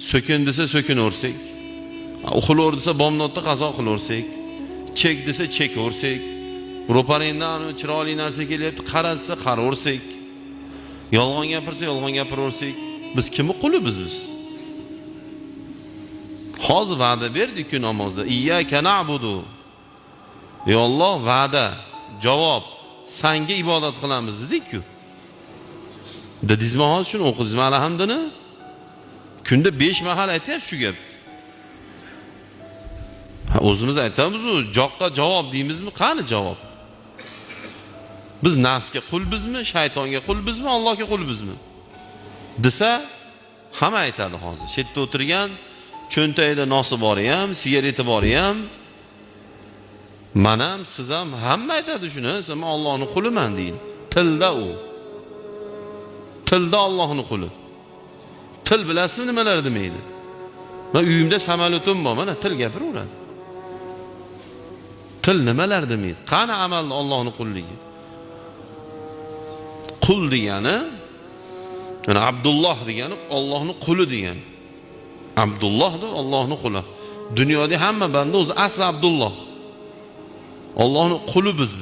So'kin desa so'kinaversak, uxlaver desa bomdodda qazo qilaversak, chek desa chekaversak, ro'paringdan chiroyli narsa kelyapti, qara desa qaraversak, yolg'on gapirsa yolg'on gapiraversak, biz kimni qulimiz biz? Hozir va'da berdik-ku namozda. İyyaka na'budu. Ey Alloh, va'da, javob, senga ibodat qilamiz dedik-ku. Dedizmi hozir shuni o'qidingizmi alhamdini? Kunda 5 mahal aytyapsiz shu gapni. O'zimiz aytamiz-ku, joqqa javob deymizmi? Qani javob? Biz nafsga qul bizmi, shaytonga qul bizmi, Allohga qul bizmi? Desa, hamma aytadi hozir. Shu yerda o'tirgan cho'ntagida nosi bori ham, sigareti bori ham, men ham, siz ham hamma aytadi shuni. Men Allohning quliman deyin. Tilda u. Tilda Allohning quli. Til bilasizmi nimalar demaydi? Men uyimda samolyotim bor, mana til gapiraveradi. Til nimalar demaydi? Qani amalda Allohning qulligi? Qul degani, yani Abdulloh degani Allohning quli degani. Abdulloh da Allohning quli. Dunyoda hamma banda o'zi asli Abdulloh. Allohning quli biz.